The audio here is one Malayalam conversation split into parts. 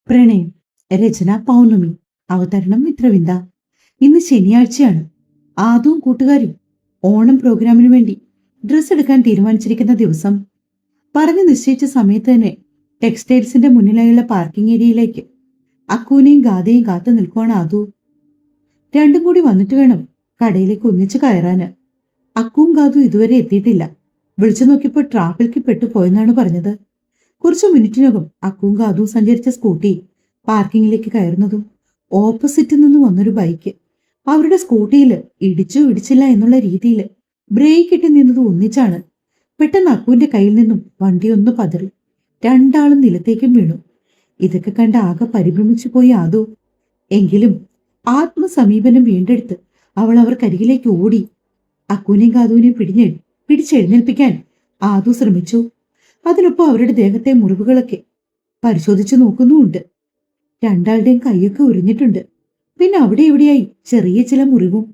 പ്രണയം. രചന പൗർണമി. അവതരണം മിത്രവിന്ദ. ഇന്ന് ശനിയാഴ്ചയാണ്. ആദവും കൂട്ടുകാരും ഓണം പ്രോഗ്രാമിനു വേണ്ടി ഡ്രസ്സ് എടുക്കാൻ തീരുമാനിച്ചിരിക്കുന്ന ദിവസം. പറഞ്ഞു നിശ്ചയിച്ച സമയത്ത് തന്നെ ടെക്സ്റ്റൈൽസിന്റെ മുന്നിലായുള്ള പാർക്കിംഗ് ഏരിയയിലേക്ക് അക്കൂനെയും ഗാഥയും കാത്തു നിൽക്കുവാണ് ആദു. രണ്ടും കൂടി വന്നിട്ട് വേണം കടയിലേക്ക് ഒന്നിച്ചു കയറാന്. അക്കുവും ഗാഥു ഇതുവരെ എത്തിയിട്ടില്ല. വിളിച്ചു നോക്കിയപ്പോൾ ട്രാഫിക്കിൽ പെട്ടുപോയെന്നാണ് പറഞ്ഞത്. കുറച്ചു മിനിറ്റിനകം അക്കുവും ഗാഥുവും സഞ്ചരിച്ച സ്കൂട്ടി പാർക്കിങ്ങിലേക്ക് കയറുന്നതും ഓപ്പോസിറ്റിൽ നിന്ന് വന്നൊരു ബൈക്ക് അവരുടെ സ്കൂട്ടിയിൽ ഇടിച്ചു ഇടിച്ചില്ല എന്നുള്ള രീതിയിൽ ബ്രേക്ക് ഇട്ട് നിന്നത് ഒന്നിച്ചാണ്. പെട്ടെന്ന് അക്കുവിന്റെ കയ്യിൽ നിന്നും വണ്ടി ഒന്ന് പതറി. രണ്ടാളും നിലത്തേക്കും വീണു. ഇതൊക്കെ കണ്ട് ആകെ പരിഭ്രമിച്ചു പോയി ആദു. എങ്കിലും ആത്മസമീപനം വീണ്ടെടുത്ത് അവൾ അവർക്കരികിലേക്ക് ഓടി. അക്കുവിനെയും ഗാഥുവിനെയും പിടിച്ചെഴുന്നേൽപ്പിക്കാൻ ആദു ശ്രമിച്ചു. അതിനൊപ്പം അവരുടെ ദേഹത്തെ മുറിവുകളൊക്കെ പരിശോധിച്ചു നോക്കുന്നുമുണ്ട്. രണ്ടാളുടെയും കൈയൊക്കെ ഉരിഞ്ഞിട്ടുണ്ട്. പിന്നെ അവിടെ എവിടെയായി ചെറിയ ചില മുറിവും.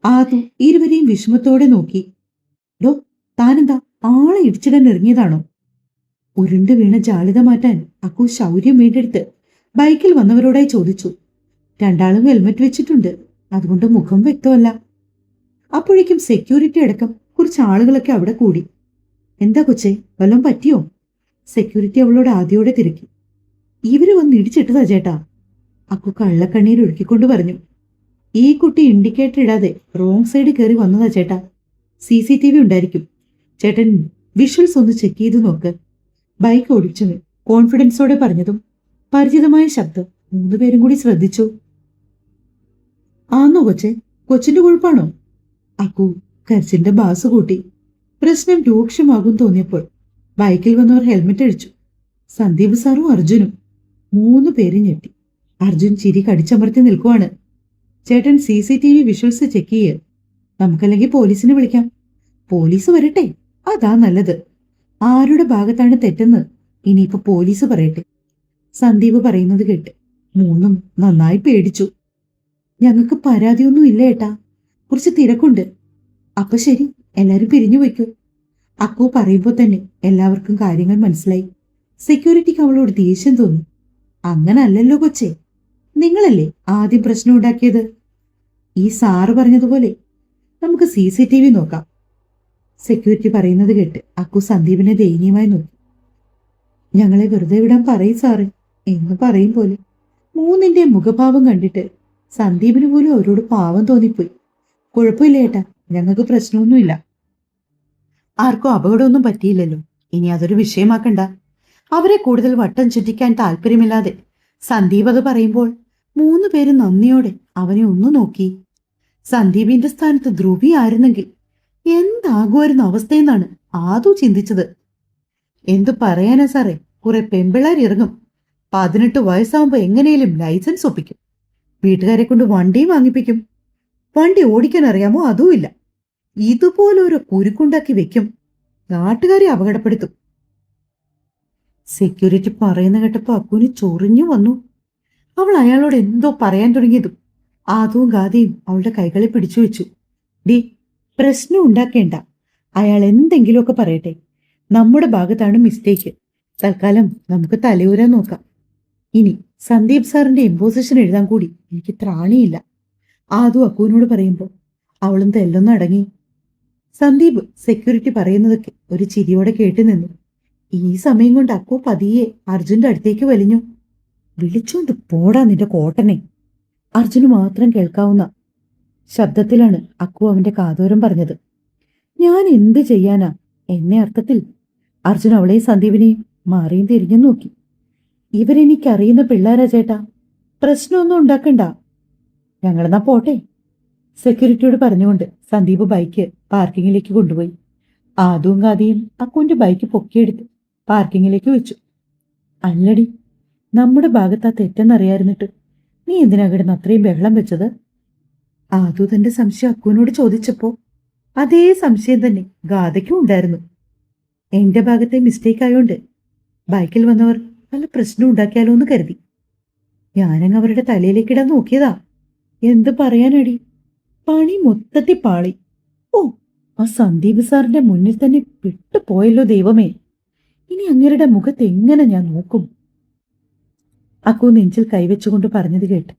ആദു ഇരുവരെയും വിഷമത്തോടെ നോക്കി. ഡോ, താനെന്താ ആളെ ഇടിച്ചിടാൻ ഇറങ്ങിയതാണോ? ഉരുണ്ടു വീണ ജാളിത മാറ്റാൻ അക്കു ശൗര്യം വീണ്ടെടുത്ത് ബൈക്കിൽ വന്നവരോടായി ചോദിച്ചു. രണ്ടാളും ഹെൽമറ്റ് വെച്ചിട്ടുണ്ട്, അതുകൊണ്ട് മുഖം വ്യക്തമല്ല. അപ്പോഴേക്കും സെക്യൂരിറ്റി അടക്കം കുറച്ച് ആളുകളൊക്കെ അവിടെ കൂടി. എന്താ കൊച്ചേ, വല്ലതും പറ്റിയോ? സെക്യൂരിറ്റി അവളോട് ആദ്യോടെ തിരക്കി. ഇവര് വന്ന് ഇടിച്ചിട്ടതാ ചേട്ടാ, അക്കു കള്ളക്കണ്ണീർ ഒഴുക്കിക്കൊണ്ട് പറഞ്ഞു. ഈ കുട്ടി ഇൻഡിക്കേറ്റർ ഇടാതെ റോങ് സൈഡ് കയറി വന്നതാ ചേട്ടാ. CCTV ഉണ്ടായിരിക്കും. ചേട്ടൻ വിഷ്വൽസ് ഒന്ന് ചെക്ക് ചെയ്ത് നോക്ക്. ബൈക്ക് ഓടിച്ചത് കോൺഫിഡൻസോടെ പറഞ്ഞതും പരിചിതമായ ശബ്ദം മൂന്നുപേരും കൂടി ശ്രദ്ധിച്ചു. ആന്നോ കൊച്ചെ, കൊച്ചിന്റെ കുഴപ്പാണോ? അക്കു കരച്ചിന്റെ ബാസ് കൂട്ടി. പ്രശ്നം രൂക്ഷമാകും തോന്നിയപ്പോൾ ബൈക്കിൽ വന്നവർ ഹെൽമെറ്റ് അടിച്ചു. സന്ദീപ് സാറും അർജുനും. മൂന്ന് പേര് ഞെട്ടി. അർജുൻ ചിരി കടിച്ചമർത്തി നിൽക്കുവാണ്. ചേട്ടൻ CCTV വിഷ്വൽസ് ചെക്ക് ചെയ്യ്. നമുക്കല്ലെങ്കിൽ പോലീസിനെ വിളിക്കാം. പോലീസ് വരട്ടെ, അതാ നല്ലത്. ആരുടെ ഭാഗത്താണ് തെറ്റെന്ന് ഇനിയിപ്പോ പോലീസ് പറയട്ടെ. സന്ദീപ് പറയുന്നത് കേട്ട് മൂന്നും നന്നായി പേടിച്ചു. ഞങ്ങൾക്ക് പരാതിയൊന്നും ഇല്ല ഏട്ടാ, കുറച്ച് തിരക്കുണ്ട്. അപ്പൊ ശരി, എല്ലാരും പിരിഞ്ഞു വയ്ക്കൂ. അക്കു പറയുമ്പോൾ തന്നെ എല്ലാവർക്കും കാര്യങ്ങൾ മനസ്സിലായി. സെക്യൂരിറ്റിക്ക് അവളോട് ദേഷ്യം തോന്നി. അങ്ങനല്ലല്ലോ കൊച്ചേ, നിങ്ങളല്ലേ ആദ്യം പ്രശ്നം ഉണ്ടാക്കിയത്. ഈ സാറ് പറഞ്ഞതുപോലെ നമുക്ക് CCTV നോക്കാം. സെക്യൂരിറ്റി പറയുന്നത് കേട്ട് അക്കു സന്ദീപിനെ ദയനീയമായി നോക്കി. ഞങ്ങളെ വെറുതെ വിടാൻ പറയും സാറ് എന്ന് പറയും പോലെ. മൂന്നിന്റെ മുഖഭാവം കണ്ടിട്ട് സന്ദീപിന് പോലും അവരോട് പാവം തോന്നിപ്പോയി. കുഴപ്പമില്ല ഏട്ടാ, ഞങ്ങൾക്ക് പ്രശ്നമൊന്നുമില്ല. ആർക്കും അപകടമൊന്നും പറ്റിയില്ലല്ലോ, ഇനി അതൊരു വിഷയമാക്കണ്ട. അവരെ കൂടുതൽ വട്ടം ചുറ്റിക്കാൻ താല്പര്യമില്ലാതെ സന്ദീപ് അത് പറയുമ്പോൾ മൂന്നു പേര് നന്ദിയോടെ അവനെ ഒന്നു നോക്കി. സന്ദീപിന്റെ സ്ഥാനത്ത് ധ്രുവി ആയിരുന്നെങ്കിൽ എന്താകുമായിരുന്ന അവസ്ഥയെന്നാണ് ആദു ചിന്തിച്ചത്. എന്തു പറയാനാ സാറേ, കുറെ പെമ്പിള്ളാർ ഇറങ്ങും. 18 വയസ്സാവുമ്പോ എങ്ങനെയും ലൈസൻസ് ഒപ്പിക്കും. വീട്ടുകാരെ കൊണ്ട് വണ്ടിയും വാങ്ങിപ്പിക്കും. വണ്ടി ഓടിക്കാൻ അറിയാമോ അതുമില്ല. ഇതുപോലൊരു കുരുക്കുണ്ടാക്കി വെക്കും. നാട്ടുകാരെ അപകടപ്പെടുത്തും. സെക്യൂരിറ്റി പറയുന്ന കേട്ടപ്പോ അക്കുവിന് ചൊറിഞ്ഞു വന്നു. അവൾ അയാളോട് എന്തോ പറയാൻ തുടങ്ങിയതും ആദവും ഗാഥയും അവളുടെ കൈകളെ പിടിച്ചു വെച്ചു. ഡി, പ്രശ്നം ഉണ്ടാക്കേണ്ട. അയാൾ എന്തെങ്കിലുമൊക്കെ പറയട്ടെ. നമ്മുടെ ഭാഗത്താണ് മിസ്റ്റേക്ക്. തൽക്കാലം നമുക്ക് തലയൂരാൻ നോക്കാം. ഇനി സന്ദീപ് സാറിന്റെ ഇമ്പോസിഷൻ എഴുതാൻ കൂടി എനിക്ക് ത്രാണിയില്ല. ആദു അക്കുവിനോട് പറയുമ്പോൾ അവളും തെല്ലൊന്നും അടങ്ങി. സന്ദീപ് സെക്യൂരിറ്റി പറയുന്നതൊക്കെ ഒരു ചിരിയോടെ കേട്ടു നിന്നു. ഈ സമയം കൊണ്ട് അക്കു പതിയെ അർജുന്റെ അടുത്തേക്ക് വലിഞ്ഞു. വിളിച്ചോണ്ട് പോടാ നിന്റെ കോട്ടനെ. അർജുന് മാത്രം കേൾക്കാവുന്ന ശബ്ദത്തിലാണ് അക്കു അവന്റെ കാതോരം പറഞ്ഞത്. ഞാൻ എന്ത് ചെയ്യാനാ എന്നെ അർത്ഥത്തിൽ. അർജുൻ അവളെയും സന്ദീപിനെയും മാറിയും തിരിഞ്ഞു നോക്കി. ഇവരെനിക്കറിയുന്ന പിള്ളേരാ ചേട്ടാ, പ്രശ്നമൊന്നും ഉണ്ടാക്കണ്ട. ഞങ്ങളെന്നാ പോട്ടെ. സെക്യൂരിറ്റിയോട് പറഞ്ഞുകൊണ്ട് സന്ദീപ് ബൈക്ക് പാർക്കിങ്ങിലേക്ക് കൊണ്ടുപോയി. ആദവും ഗാഥയും അക്കുവിന്റെ ബൈക്ക് പൊക്കിയെടുത്ത് പാർക്കിങ്ങിലേക്ക് വെച്ചു. അല്ലടി, നമ്മുടെ ഭാഗത്താ തെറ്റെന്നറിയായിരുന്നിട്ട് നീ എന്തിനാ കിടന്ന് അത്രയും ബഹളം വെച്ചത്? ആദു തന്റെ സംശയം അക്കുവിനോട് ചോദിച്ചപ്പോ അതേ സംശയം തന്നെ ഗാഥയ്ക്കും ഉണ്ടായിരുന്നു. എന്റെ ഭാഗത്തെ മിസ്റ്റേക്ക് ആയോണ്ട് ബൈക്കിൽ വന്നവർ വല്ല പ്രശ്നം ഉണ്ടാക്കിയാലോ എന്ന് കരുതി ഞാനങ്ങ് അവരുടെ തലയിലേക്കിടാൻ നോക്കിയതാ. എന്ത് പറയാനടി, പണി മൊത്തത്തിൽ പാളി. ഓ, ആ സന്ദീപ് സാറിന്റെ മുന്നിൽ തന്നെ വിട്ടുപോയല്ലോ ദൈവമേ. ഇനി അങ്ങേരുടെ മുഖത്ത് എങ്ങനെ ഞാൻ നോക്കും? അക്കു നെഞ്ചിൽ കൈവച്ചുകൊണ്ട് പറഞ്ഞത് കേട്ട്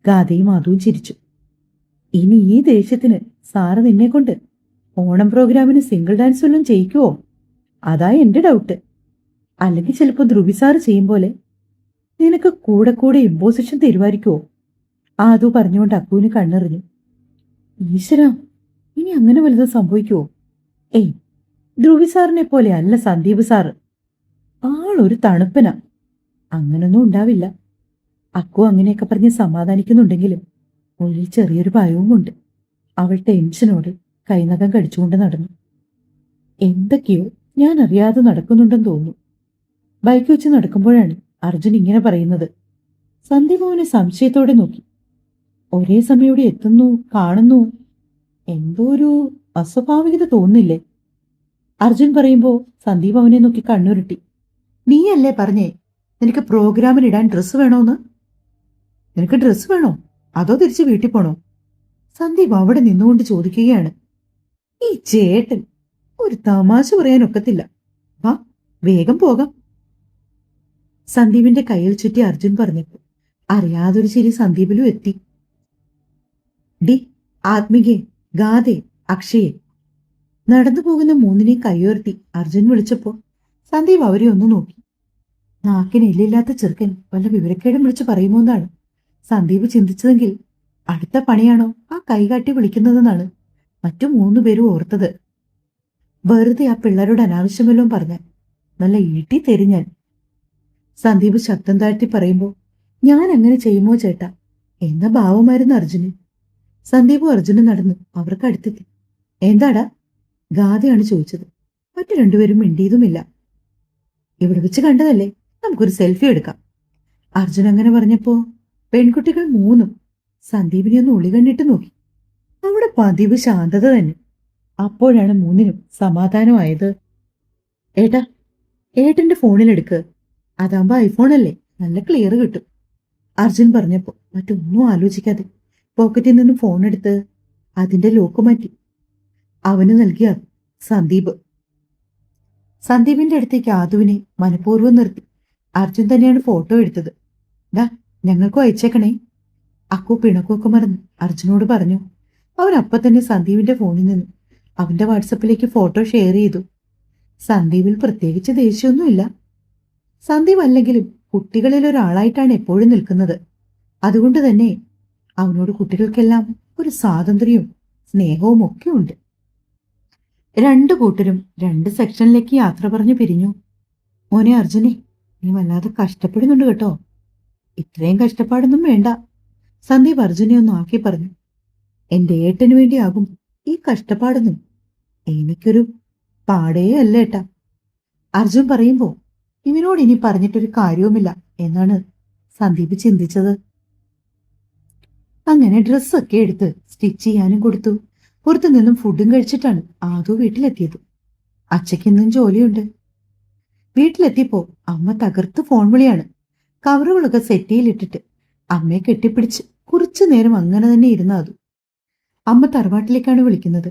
ഗാഥയും അതും ചിരിച്ചു. ഇനി ഈ ദേഷ്യത്തിന് സാറ് നിന്നെ കൊണ്ട് ഓണം പ്രോഗ്രാമിന് സിംഗിൾ ഡാൻസ് വല്ലതും ചെയ്യിക്കുവോ? അതാ എന്റെ ഡൗട്ട്. അല്ലെങ്കിൽ ചിലപ്പോൾ ധ്രുവി സാറ് ചെയ്യും പോലെ നിനക്ക് കൂടെ കൂടെ ഇമ്പോസിഷൻ തരുമായിരിക്കുവോ? ആദു പറഞ്ഞുകൊണ്ട് അക്കുവിന് കണ്ണെറിഞ്ഞു. ഈശ്വര, ഇനി അങ്ങനെ വലുത് സംഭവിക്കുവോ? ഏയ്, ധ്രുവി സാറിനെ പോലെ അല്ല സന്ദീപ് സാറ്. ആളൊരു തണുപ്പനാ. അങ്ങനൊന്നും ഉണ്ടാവില്ല. അക്കു അങ്ങനെയൊക്കെ പറഞ്ഞ് സമാധാനിക്കുന്നുണ്ടെങ്കിലും ഉള്ളിൽ ചെറിയൊരു ഭയവുമുണ്ട്. അവൾ ടെൻഷനോടെ കൈനകം കടിച്ചുകൊണ്ട് നടന്നു. എന്തൊക്കെയോ ഞാൻ അറിയാതെ നടക്കുന്നുണ്ടെന്ന് തോന്നുന്നു. ബൈക്ക് വെച്ച് നടക്കുമ്പോഴാണ് അർജുൻ ഇങ്ങനെ പറയുന്നത്. സന്ദീപ് അവനെ സംശയത്തോടെ നോക്കി. ഒരേ സമയം ഇവിടെ എത്തുന്നു, കാണുന്നു. എന്തോ ഒരു അസ്വാഭാവികത തോന്നുന്നില്ലേ? അർജുൻ പറയുമ്പോ സന്ദീപ് അവനെ നോക്കി കണ്ണുരുട്ടി. നീയല്ലേ പറഞ്ഞേ നിനക്ക് പ്രോഗ്രാമിനിടാൻ ഡ്രസ്സ് വേണോന്ന്? നിനക്ക് ഡ്രസ്സ് വേണോ അതോ തിരിച്ച് വീട്ടിൽ പോണോ? സന്ദീപ് അവിടെ നിന്നുകൊണ്ട് ചോദിക്കുകയാണ്. ഈ ചേട്ടൻ ഒരു തമാശ പറയാനൊക്കത്തില്ല. വാ, വേഗം പോകാം. സന്ദീപിന്റെ കയ്യിൽ ചുറ്റി അർജുൻ പറഞ്ഞപ്പോ അറിയാതൊരു ചിരി സന്ദീപിലും എത്തി. ഡി, ആത്മികെ, ഗാഥെ, അക്ഷയെ നടന്നു പോകുന്ന മൂന്നിനെയും കൈയുയർത്തി അർജുൻ വിളിച്ചപ്പോ സന്ദീപ് അവരെ ഒന്ന് നോക്കി. നാക്കിന് എല്ലില്ലാത്ത ചെറുക്കൻ വല്ല വിവരക്കേടും വിളിച്ചു പറയുമോന്നാണ് സന്ദീപ് ചിന്തിച്ചതെങ്കിൽ അടുത്ത പണിയാണോ ആ കൈകാട്ടി വിളിക്കുന്നതെന്നാണ് മറ്റു മൂന്നുപേരും ഓർത്തത്. വെറുതെ ആ പിള്ളേരോട് അനാവശ്യമല്ലോ പറഞ്ഞാൽ നല്ല ഈട്ടി തെരിഞ്ഞാൻ. സന്ദീപ് ശബ്ദം താഴ്ത്തി പറയുമ്പോ ഞാൻ അങ്ങനെ ചെയ്യുമോ ചേട്ടാ എന്ന ഭാവമായിരുന്നു അർജുന്. സന്ദീപും അർജുനും നടന്നു അവർക്ക് അടുത്തെത്തി. എന്താടാ? ഗാഥയാണ് ചോദിച്ചത്. മറ്റു രണ്ടുപേരും മിണ്ടിയതുമില്ല. ഇവിടെ വെച്ച് കണ്ടതല്ലേ, നമുക്കൊരു സെൽഫി എടുക്കാം. അർജുൻ അങ്ങനെ പറഞ്ഞപ്പോ പെൺകുട്ടികൾ മൂന്നും സന്ദീപിനെ ഒന്ന് ഒളികണ്ണിട്ട് നോക്കി. അവിടെ പതിവ് ശാന്തത തന്നെ. അപ്പോഴാണ് മൂന്നിനും സമാധാനമായത്. ഏട്ടാ, ഏട്ടന്റെ ഫോണിലെടുക്ക്. അതാകുമ്പോ ഐഫോൺ അല്ലേ, നല്ല ക്ലിയർ കിട്ടും. അർജുൻ പറഞ്ഞപ്പോ മറ്റൊന്നും ആലോചിക്കാതെ പോക്കറ്റിൽ നിന്നും ഫോൺ എടുത്ത് അതിന്റെ ലോക്ക് മാറ്റി അവന് നൽകിയ സന്ദീപ്. സന്ദീപിന്റെ അടുത്തേക്ക് ആദുവിനെ മനഃപൂർവ്വം നിർത്തി അർജുൻ തന്നെയാണ് ഫോട്ടോ എടുത്തത്. ഡാ, ഞങ്ങൾക്കും അയച്ചേക്കണേ. അക്കു പിണക്കൊക്കെ മറന്ന് അർജുനോട് പറഞ്ഞു. അവൻ അപ്പം തന്നെ സന്ദീപിന്റെ ഫോണിൽ നിന്ന് അവന്റെ വാട്സപ്പിലേക്ക് ഫോട്ടോ ഷെയർ ചെയ്തു. സന്ദീപിൽ പ്രത്യേകിച്ച് ദേഷ്യമൊന്നുമില്ല. സന്ദീപ് അല്ലെങ്കിലും കുട്ടികളിൽ ഒരാളായിട്ടാണ് എപ്പോഴും നിൽക്കുന്നത്. അതുകൊണ്ട് തന്നെ അവനോട് കുട്ടികൾക്കെല്ലാം ഒരു സ്വാതന്ത്ര്യവും സ്നേഹവും ഒക്കെ ഉണ്ട്. രണ്ടു കൂട്ടരും രണ്ട് സെക്ഷനിലേക്ക് യാത്ര പറഞ്ഞു പിരിഞ്ഞു. മോനെ അർജുനെ, നീ വല്ലാതെ കഷ്ടപ്പെടുന്നുണ്ട് കേട്ടോ. ഇത്രയും കഷ്ടപ്പാടൊന്നും വേണ്ട. സന്ദീപ് അർജുനെ ഒന്ന് ആക്കി പറഞ്ഞു. എന്റെ ഏട്ടന് വേണ്ടിയാകും ഈ കഷ്ടപ്പാടൊന്നും എനിക്കൊരു പാടേ അല്ല ഏട്ടാ. അർജുൻ പറയുമ്പോ ഇവനോട് ഇനി പറഞ്ഞിട്ടൊരു കാര്യവുമില്ല എന്നാണ് സന്ദീപ് ചിന്തിച്ചത്. അങ്ങനെ ഡ്രസ്സൊക്കെ എടുത്ത് സ്റ്റിച്ച് ചെയ്യാനും കൊടുത്തു. പുറത്തു നിന്നും ഫുഡും കഴിച്ചിട്ടാണ് ആദു വീട്ടിലെത്തിയത്. അച്ഛയ്ക്കിന്നും ജോലിയുണ്ട്. വീട്ടിലെത്തിയപ്പോ അമ്മ തകർത്ത് ഫോൺ വിളിയാണ്. കവറുകളൊക്കെ സെറ്റിയിലിട്ടിട്ട് അമ്മയെ കെട്ടിപ്പിടിച്ച് കുറച്ചു നേരം അങ്ങനെ തന്നെ ഇരുന്ന ആദു. അമ്മ തറവാട്ടിലേക്കാണ് വിളിക്കുന്നത്.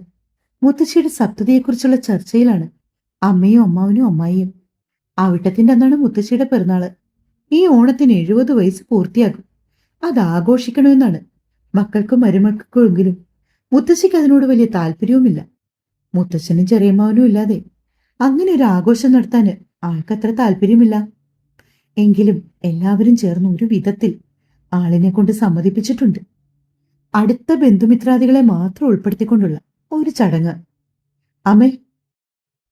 മുത്തശ്ശിയുടെ സപ്തതിയെക്കുറിച്ചുള്ള ചർച്ചയിലാണ് അമ്മയും അമ്മാവനും അമ്മായിയും. അവിട്ടത്തിന്റെ അന്നാണ് മുത്തശ്ശിയുടെ പിറന്നാള്. ഈ ഓണത്തിന് 70 വയസ്സ് പൂർത്തിയാകും. അത് ആഘോഷിക്കണമെന്നാണ് മക്കൾക്കും മരുമക്കൾക്കുമെങ്കിലും മുത്തശ്ശിക്ക് അതിനോട് വലിയ താല്പര്യവുമില്ല. മുത്തശ്ശനും ചെറിയമ്മാവനും ഇല്ലാതെ അങ്ങനെ ഒരു ആഘോഷം നടത്താൻ ആൾക്കത്ര താല്പര്യമില്ല. എങ്കിലും എല്ലാവരും ചേർന്ന് ഒരു വിധത്തിൽ ആളിനെ കൊണ്ട് സമ്മതിപ്പിച്ചിട്ടുണ്ട്. അടുത്ത ബന്ധുമിത്രാദികളെ മാത്രം ഉൾപ്പെടുത്തിക്കൊണ്ടുള്ള ഒരു ചടങ്ങ്. അമ്മേ,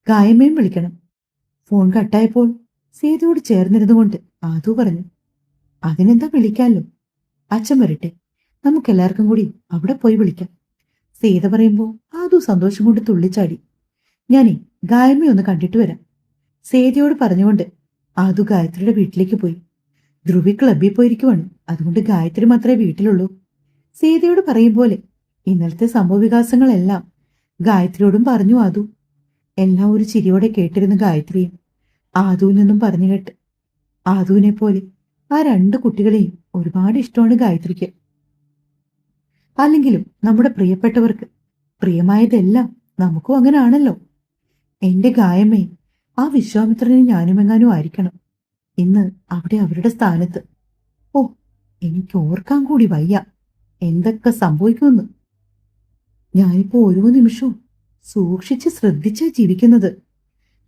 ഗായമേയും വിളിക്കണം. ഫോൺ കട്ടായപ്പോൾ സേതുവോട് ചേർന്നിരുന്നുകൊണ്ട് ആദു പറഞ്ഞു. അതിനെന്താ, വിളിക്കാമല്ലോ. അച്ഛൻ വരട്ടെ, നമുക്കെല്ലാവർക്കും കൂടി അവിടെ പോയി വിളിക്കാം. സീത പറയുമ്പോൾ ആദു സന്തോഷം കൊണ്ട് തുള്ളിച്ചാടി. ഞാനേ ഗായമേ കണ്ടിട്ട് വരാം. സേതയോട് പറഞ്ഞുകൊണ്ട് ആദു ഗായത്രിയുടെ വീട്ടിലേക്ക് പോയി. ധ്രുവി ക്ലബിൽ പോയിരിക്കുവാണ്. അതുകൊണ്ട് ഗായത്രി മാത്രമേ വീട്ടിലുള്ളൂ. സീതയോട് പറയും പോലെ ഇന്നലത്തെ സംഭവവികാസങ്ങളെല്ലാം ഗായത്രിയോടും പറഞ്ഞു ആദു. എല്ലാം ഒരു ചിരിയോടെ കേട്ടിരുന്ന ഗായത്രിയും ആദുവിൽ നിന്നും പറഞ്ഞു കേട്ട് ആദുവിനെ പോലെ ആ രണ്ട് കുട്ടികളെയും ഒരുപാട് ഇഷ്ടമാണ് ഗായത്രിക്ക്. അല്ലെങ്കിലും നമ്മുടെ പ്രിയപ്പെട്ടവർക്ക് പ്രിയമായതെല്ലാം നമുക്കും അങ്ങനെ ആണല്ലോ. എന്റെ ഗായമേ, ആ വിശ്വാമിത്രനും ഞാനുമെങ്ങാനും ആയിരിക്കണം ഇന്ന് അവിടെ അവരുടെ സ്ഥാനത്ത്. ഓ, എനിക്ക് ഓർക്കാൻ കൂടി വയ്യ എന്തൊക്കെ സംഭവിക്കുമെന്ന്. ഞാനിപ്പോ ഓരോ നിമിഷവും സൂക്ഷിച്ച് ശ്രദ്ധിച്ചാ ജീവിക്കുന്നത്.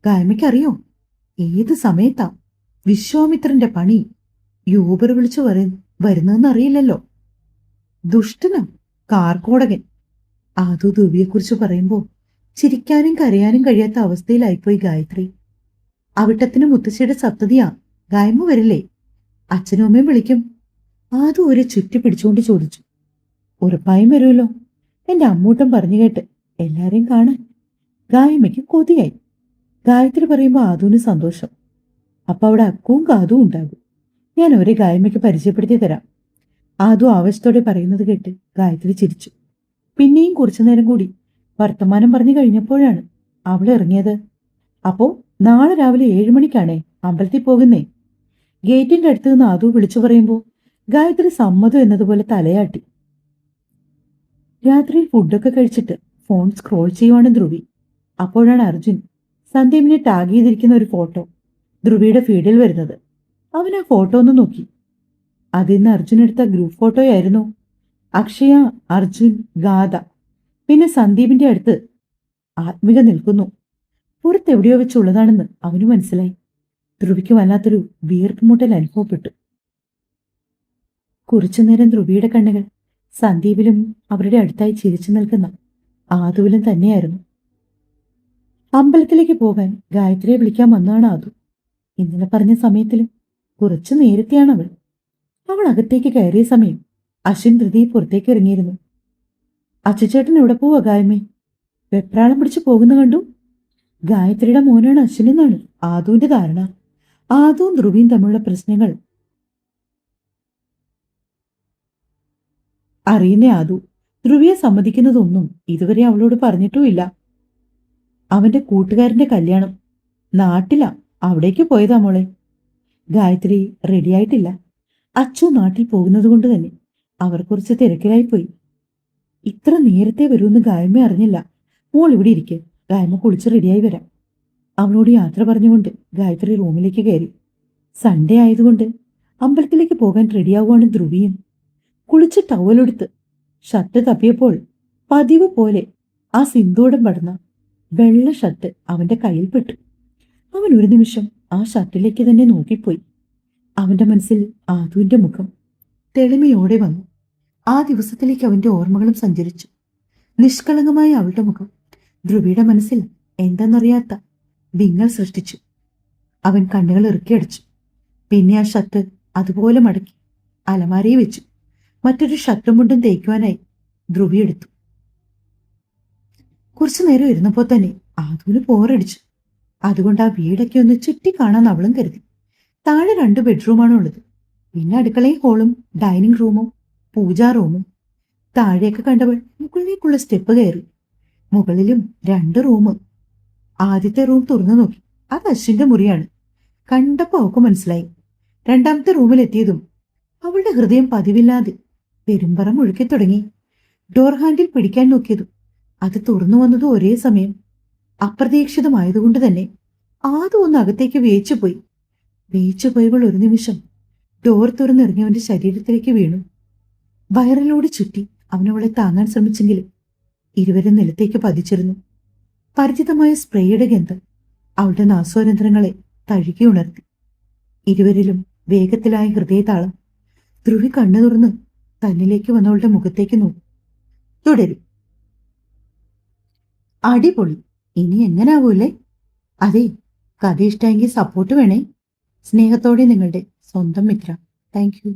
ഗായ്മയ്ക്കറിയോ, ഏത് സമയത്താ വിശ്വാമിത്രന്റെ പണി യൂബർ വിളിച്ചു വരുന്നതെന്ന് അറിയില്ലല്ലോ. ദുഷ്ടനാ, കാർക്കോടകൻ. ആദു ധ്രുവിയെക്കുറിച്ച് പറയുമ്പോ ചിരിക്കാനും കരയാനും കഴിയാത്ത അവസ്ഥയിലായിപ്പോയി ഗായത്രി. അവിട്ടത്തിന് മുത്തശ്ശിയുടെ സപ്തതിയാ, ഗായ്മ വരില്ലേ? അച്ഛനും അമ്മയും വിളിക്കും. ആദു ഒരു ചുറ്റി പിടിച്ചുകൊണ്ട് ചോദിച്ചു. ഉറപ്പായും വരുമല്ലോ, എന്റെ അമ്മൂട്ടൻ പറഞ്ഞു കേട്ട്. എല്ലാരെയും കാണാൻ. ഗായമ്മയ്ക്ക് കൊതിയായി. ഗായത്രി പറയുമ്പോ ആദുവിന് സന്തോഷം. അപ്പൊ അവിടെ അക്കുവും കാതും ഉണ്ടാകും. ഞാൻ അവരെ ഗായമ്മയ്ക്ക് പരിചയപ്പെടുത്തി തരാം. ആദു ആവശ്യത്തോടെ പറയുന്നത് കേട്ട് ഗായത്രി ചിരിച്ചു. പിന്നെയും കുറച്ചു നേരം കൂടി വർത്തമാനം പറഞ്ഞു കഴിഞ്ഞപ്പോഴാണ് അവൾ ഇറങ്ങിയത്. അപ്പോ നാളെ രാവിലെ 7 മണിക്കാണേ അമ്പലത്തിൽ പോകുന്നേ. ഗേറ്റിന്റെ അടുത്ത് നിന്ന് ആദു വിളിച്ചു പറയുമ്പോ ഗായത്രി സമ്മതം എന്നതുപോലെ തലയാട്ടി. രാത്രിയിൽ ഫുഡൊക്കെ കഴിച്ചിട്ട് ഫോൺ സ്ക്രോൾ ചെയ്യുവാണ് ധ്രുവി. അപ്പോഴാണ് അർജുൻ സന്ദീപിനെ ടാഗ് ചെയ്തിരിക്കുന്ന ഒരു ഫോട്ടോ ധ്രുവിയുടെ ഫീഡിൽ വരുന്നത്. അവൻ ആ ഫോട്ടോ ഒന്ന് നോക്കി. അതിന്ന് അർജുൻ എടുത്ത ഗ്രൂപ്പ് ഫോട്ടോയായിരുന്നു. അക്ഷയ, അർജുൻ, ഗാഥ, പിന്നെ സന്ദീപിന്റെ അടുത്ത് ആത്മിക നിൽക്കുന്നു. പുറത്തെവിടെയോ വെച്ചുള്ളതാണെന്ന് അവന് മനസ്സിലായി. ധ്രുവിക്ക് വല്ലാത്തൊരു വീർപ്പുമുട്ടൽ അനുഭവപ്പെട്ടു. കുറച്ചുനേരം ധ്രുവിയുടെ കണ്ണുകൾ സന്ദീപിലും അവരുടെ അടുത്തായി ചിരിച്ചു നിൽക്കുന്ന ആദുവിലും തന്നെയായിരുന്നു. അമ്പലത്തിലേക്ക് പോകാൻ ഗായത്രിയെ വിളിക്കാൻ വന്നതാണ് ആദു. ഇന്നലെ പറഞ്ഞ സമയത്തിലും കുറച്ചു നേരത്തെയാണ് അവൾ. അവൾ അകത്തേക്ക് കയറിയ സമയം അശ്വിൻ ധൃതി പുറത്തേക്ക് ഇറങ്ങിയിരുന്നു. അച്ചുചേട്ടൻ എവിടെ പോവാ ഗായമേ? വെപ്രാളം പിടിച്ചു പോകുന്ന കണ്ടു. ഗായത്രിയുടെ മോനാണ് അശ്വിൻ എന്നാണ് ആദുവിന്റെ ധാരണ. ആദുവും ധ്രുവിയും തമ്മിലുള്ള പ്രശ്നങ്ങൾ അറിയുന്ന ആദു ധ്രുവിയെ സമ്മതിക്കുന്നതൊന്നും ഇതുവരെ അവളോട് പറഞ്ഞിട്ടുമില്ല. അവന്റെ കൂട്ടുകാരന്റെ കല്യാണം നാട്ടിലാ, അവിടേക്ക് പോയതാ മോളെ. ഗായത്രി റെഡിയായിട്ടില്ല. അച്ചു നാട്ടിൽ പോകുന്നത് കൊണ്ട് തന്നെ അവർ കുറച്ച് തിരക്കിലായിപ്പോയി. ഇത്ര നേരത്തെ വരുമെന്ന് ഗായമ്മ അറിഞ്ഞില്ല. മോൾ ഇവിടെ ഇരിക്കെ, ഗായമ്മ കുളിച്ച് റെഡിയായി വരാം. അവനോട് യാത്ര പറഞ്ഞുകൊണ്ട് ഗായത്രി റൂമിലേക്ക് കയറി. സൺഡേ ആയതുകൊണ്ട് അമ്പലത്തിലേക്ക് പോകാൻ റെഡിയാവുകയാണ് ധ്രുവിയും. കുളിച്ച് ടവലെടുത്ത് ഷർട്ട് തപ്പിയപ്പോൾ പതിവ് പോലെ ആ സിന്ദൂടം പടർന്ന വെള്ള ഷർട്ട് അവന്റെ കയ്യിൽപ്പെട്ടു. അവൻ ഒരു നിമിഷം ആ ഷർട്ടിലേക്ക് തന്നെ നോക്കിപ്പോയി. അവന്റെ മനസ്സിൽ ആദുവിന്റെ മുഖം തെളിമയോടെ വന്നു. ആ ദിവസത്തിലേക്ക് അവന്റെ ഓർമ്മകളും സഞ്ചരിച്ചു. നിഷ്കളങ്കമായ അവളുടെ മുഖം ധ്രുവിയുടെ മനസ്സിൽ എന്തെന്നറിയാത്ത വിങ്ങൽ സൃഷ്ടിച്ചു. അവൻ കണ്ണുകൾ ഇറുക്കിയടച്ചു. പിന്നെ ആ ഷർട്ട് അതുപോലെ മടക്കി അലമാരയിൽ വെച്ചു. മറ്റൊരു ഷർട്ടും മുണ്ടും തേക്കുവാനായി ധ്രുവി എടുത്തു. കുറച്ചു നേരം ഇരുന്നപ്പോൾ തന്നെ ആദുവിന് പോരടിച്ചു. അതുകൊണ്ട് ആ വീടൊക്കെ ഒന്ന് ചുറ്റി കാണാൻ അവളും കരുതി. താഴെ 2 ബെഡ്റൂമാണ് ഉള്ളത്. പിന്നെ അടുക്കളയും ഹോളും ഡൈനിങ് റൂമും പൂജാ റൂമും. താഴെയൊക്കെ കണ്ടവൾ മുകളിലേക്കുള്ള സ്റ്റെപ്പ് കയറി. മുകളിലും 2 റൂം. ആദ്യത്തെ റൂം തുറന്നു നോക്കി. അത് അശ്വിന്റെ മുറിയാണ്. കണ്ടപ്പോ അവൾക്ക് മനസ്സിലായി. രണ്ടാമത്തെ റൂമിലെത്തിയതും അവളുടെ ഹൃദയം പതിവില്ലാതെ പെരുമ്പറ മുഴുക്കി തുടങ്ങി. ഡോർ ഹാൻഡിൽ പിടിക്കാൻ നോക്കിയതും അത് തുറന്നു വന്നതും ഒരേ സമയം. അപ്രതീക്ഷിതമായതുകൊണ്ട് തന്നെ ആദു ഒന്ന് അകത്തേക്ക് വേച്ചുപോയി. വേച്ചുപോയവൾ ഒരു നിമിഷം ഡോർ തുറന്നിറങ്ങിയവന്റെ ശരീരത്തിലേക്ക് വീണു. വയറിലൂടെ ചുറ്റി അവനവളെ താങ്ങാൻ ശ്രമിച്ചെങ്കിലും ഇരുവരും നിലത്തേക്ക് പതിച്ചിരുന്നു. പരിചിതമായ സ്പ്രേയുടെ ഗന്ധം അവളുടെ നാസ്വാരന്ധ്രങ്ങളെ തഴുകി ഉണർത്തി. ഇരുവരിലും വേഗത്തിലായ ഹൃദയതാളം. ധ്രുവി കണ്ണു തുറന്ന് തന്നിലേക്ക് വന്നവളുടെ മുഖത്തേക്ക് നോക്കി. തുടരും. അടിപൊളി. ഇനി എങ്ങനാവൂല്ലേ? അതെ, കഥ ഇഷ്ടമെങ്കിൽ സപ്പോർട്ട് വേണേ. സ്നേഹത്തോടെ നിങ്ങളുടെ സ്വന്തം മിത്ര. Thank you.